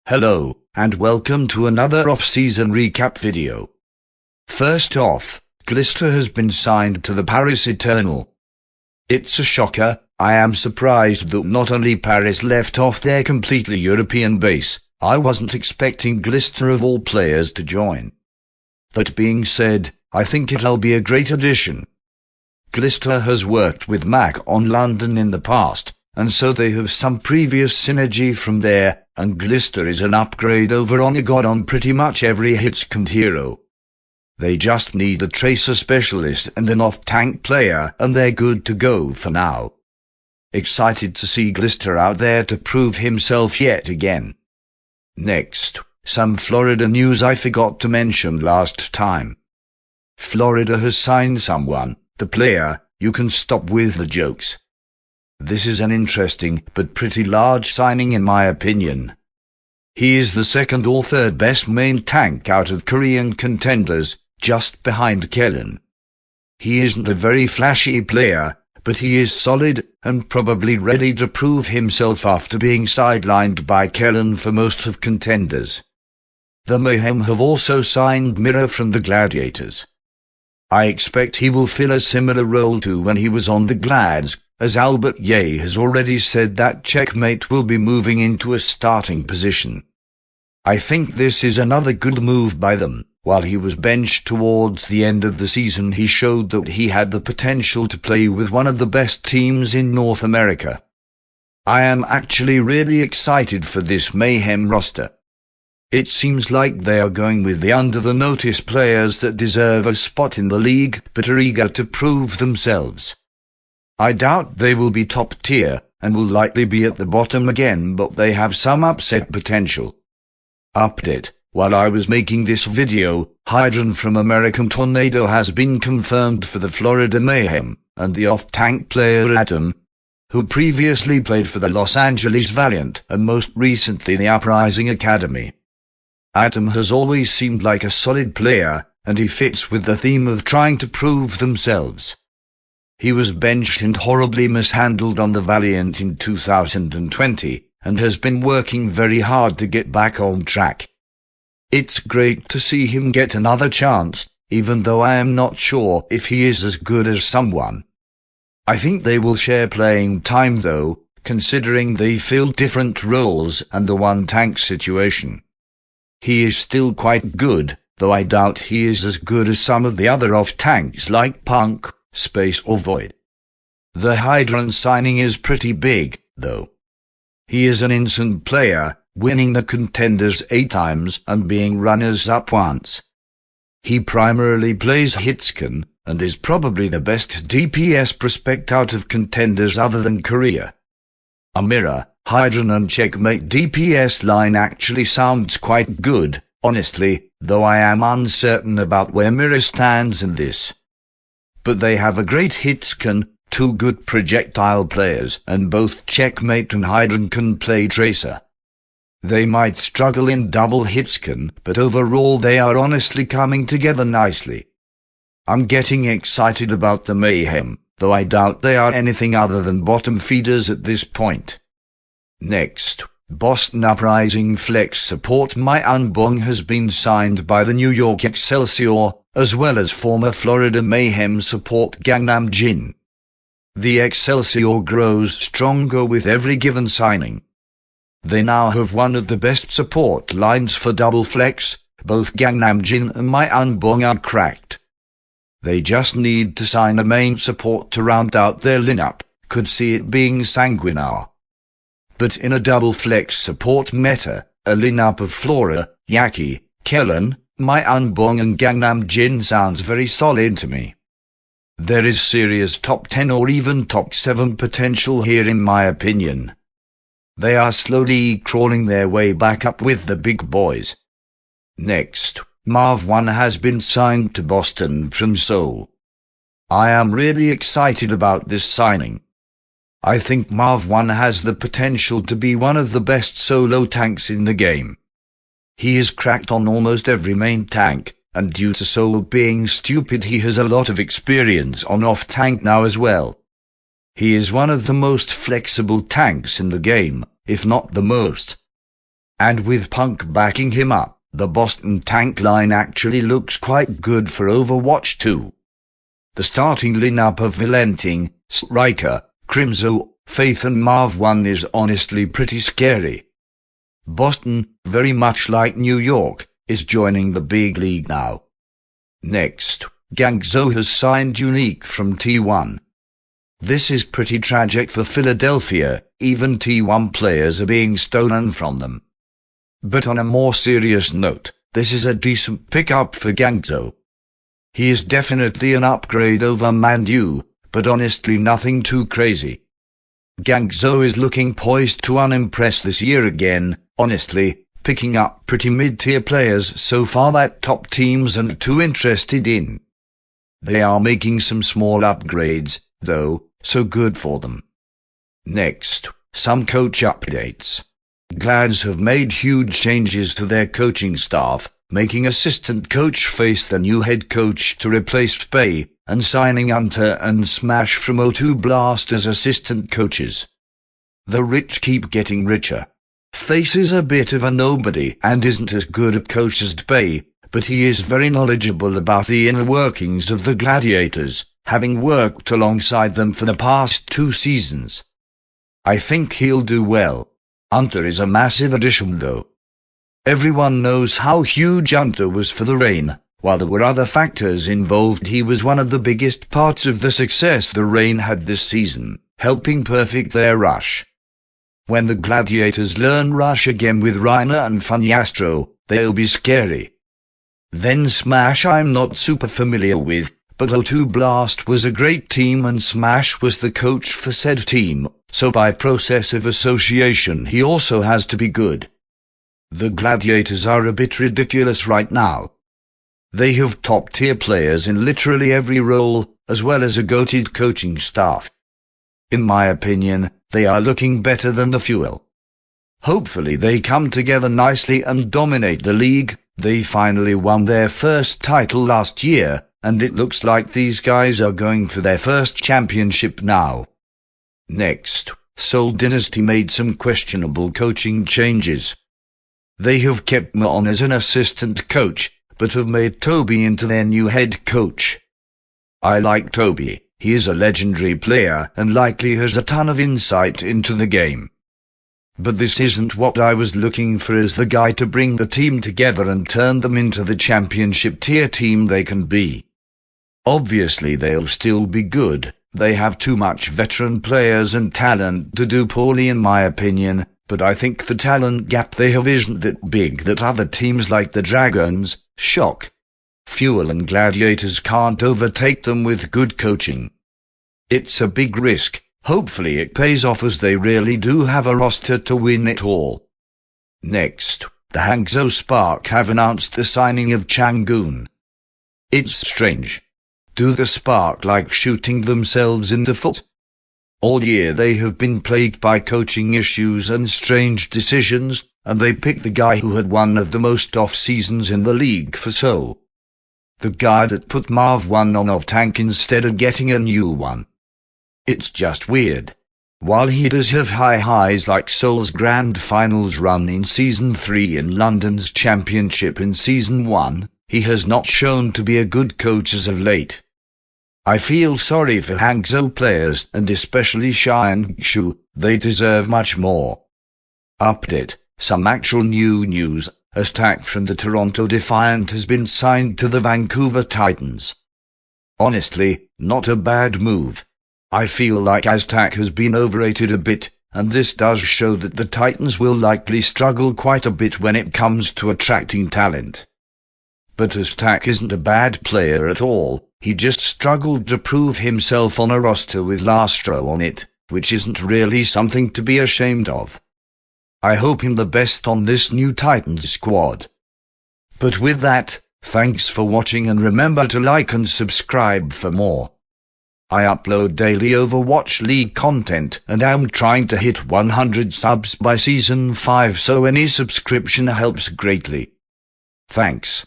Hello, and welcome to another off-season recap video. First off, Glister has been signed to the Paris Eternal. It's a shocker. I am surprised that not only Paris left off their completely European base, I wasn't expecting Glister of all players to join. That being said, I think it'll be a great addition. Glister has worked with Mac on London in the past, and so they have some previous synergy from there, and Glister is an upgrade over on a god on pretty much every hitscan hero. They just need a tracer specialist and an off-tank player, and they're good to go for now. Excited to see Glister out there to prove himself yet again. Next, some Florida news I forgot to mention last time. Florida has signed someone, the player. You can stop with the jokes. This is an interesting but pretty large signing in my opinion. He is the second or third best main tank out of Korean contenders, just behind Kellen. He isn't a very flashy player, but he is solid and probably ready to prove himself after being sidelined by Kellen for most of contenders. The Mayhem have also signed Mira from the Gladiators. I expect he will fill a similar role to when he was on the Glads, as Albert Ye has already said that Checkmate will be moving into a starting position. I think this is another good move by them. While he was benched towards the end of the season, he showed that he had the potential to play with one of the best teams in North America. I am actually really excited for this Mayhem roster. It seems like they are going with the under-the-notice players that deserve a spot in the league but are eager to prove themselves. I doubt they will be top tier, and will likely be at the bottom again, but they have some upset potential. Update: while I was making this video, Hydron from American Tornado has been confirmed for the Florida Mayhem, and the off-tank player Adam, who previously played for the Los Angeles Valiant and most recently the Uprising Academy. Adam has always seemed like a solid player, and he fits with the theme of trying to prove themselves. He was benched and horribly mishandled on the Valiant in 2020, and has been working very hard to get back on track. It's great to see him get another chance, even though I am not sure if he is as good as someone. I think they will share playing time though, considering they fill different roles and the one-tank situation. He is still quite good, though I doubt he is as good as some of the other off-tanks like Punk, Space or Void. The Hydron signing is pretty big, though. He is an instant player, winning the contenders 8 times and being runners-up once. He primarily plays hitscan, and is probably the best DPS prospect out of contenders other than Korea. Amira, Hydron and Checkmate DPS line actually sounds quite good, honestly, though I am uncertain about where Mira stands in this. But they have a great hitscan, 2 good projectile players, and both Checkmate and Hydron can play tracer. They might struggle in double hitscan, but overall they are honestly coming together nicely. I'm getting excited about the Mayhem, though I doubt they are anything other than bottom feeders at this point. Next, Boston Uprising Flex support My Unbong has been signed by the New York Excelsior, as well as former Florida Mayhem support Gangnam Jin. The Excelsior grows stronger with every given signing. They now have one of the best support lines for double flex. Both Gangnam Jin and My Unbong are cracked. They just need to sign a main support to round out their lineup. Could see it being Sanguinar. But in a double flex support meta, a lineup of Flora, Yaki, Kellen, My Unbong and Gangnam Jin sounds very solid to me. There is serious top 10 or even top 7 potential here in my opinion. They are slowly crawling their way back up with the big boys. Next, Marv1 has been signed to Boston from Seoul. I am really excited about this signing. I think Marv1 has the potential to be one of the best solo tanks in the game. He is cracked on almost every main tank, and due to Seoul being stupid he has a lot of experience on off-tank now as well. He is one of the most flexible tanks in the game, if not the most. And with Punk backing him up, the Boston tank line actually looks quite good for Overwatch 2. The starting lineup of Valentin, Striker, Crimzo, Faith and Marv1 is honestly pretty scary. Boston, very much like New York, is joining the big league now. Next, Gangzo has signed Unique from T1. This is pretty tragic for Philadelphia, even T1 players are being stolen from them. But on a more serious note, this is a decent pickup for Gangzo. He is definitely an upgrade over Mandu, but honestly nothing too crazy. Gangzo is looking poised to unimpress this year again, honestly, picking up pretty mid-tier players so far that top teams aren't too interested in. They are making some small upgrades, though, so good for them. Next, some coach updates. Glads have made huge changes to their coaching staff, making assistant coach Face the new head coach to replace Spay, and signing Hunter and Smash from O2 Blast as assistant coaches. The rich keep getting richer. Face is a bit of a nobody and isn't as good a coach as Spay, but he is very knowledgeable about the inner workings of the Gladiators, having worked alongside them for the past 2 seasons. I think he'll do well. Hunter is a massive addition though. Everyone knows how huge Hunter was for the Reign. While there were other factors involved, he was one of the biggest parts of the success the Reign had this season, helping perfect their rush. When the Gladiators learn rush again with Reiner and Funyastro, they'll be scary. Then Smash I'm not super familiar with, but O2 Blast was a great team and Smash was the coach for said team, so by process of association he also has to be good. The Gladiators are a bit ridiculous right now. They have top-tier players in literally every role, as well as a goated coaching staff. In my opinion, they are looking better than the Fuel. Hopefully they come together nicely and dominate the league. They finally won their first title last year, and it looks like these guys are going for their first championship now. Next, Seoul Dynasty made some questionable coaching changes. They have kept Ma on as an assistant coach, but have made Toby into their new head coach. I like Toby. He is a legendary player and likely has a ton of insight into the game. But this isn't what I was looking for as the guy to bring the team together and turn them into the championship tier team they can be. Obviously they'll still be good. They have too much veteran players and talent to do poorly in my opinion, but I think the talent gap they have isn't that big that other teams like the Dragons, Shock, Fuel and Gladiators can't overtake them with good coaching. It's a big risk. Hopefully it pays off as they really do have a roster to win it all. Next, the Hangzhou Spark have announced the signing of Changun. It's strange. Do the Spark like shooting themselves in the foot? All year they have been plagued by coaching issues and strange decisions, and they picked the guy who had one of the most off seasons in the league for Seoul. The guy that put Marv1 on off-tank instead of getting a new one. It's just weird. While he does have high highs like Seoul's Grand Finals run in Season 3 and London's Championship in Season 1, he has not shown to be a good coach as of late. I feel sorry for Hangzhou players and especially Xian Shu, they deserve much more. Update, some actual new news. Aztac from the Toronto Defiant has been signed to the Vancouver Titans. Honestly, not a bad move. I feel like Aztac has been overrated a bit, and this does show that the Titans will likely struggle quite a bit when it comes to attracting talent. But Aztac isn't a bad player at all, he just struggled to prove himself on a roster with Lastro on it, which isn't really something to be ashamed of. I hope him the best on this new Titans squad. But with that, thanks for watching and remember to like and subscribe for more. I upload daily Overwatch League content and am trying to hit 100 subs by Season 5, so any subscription helps greatly. Thanks.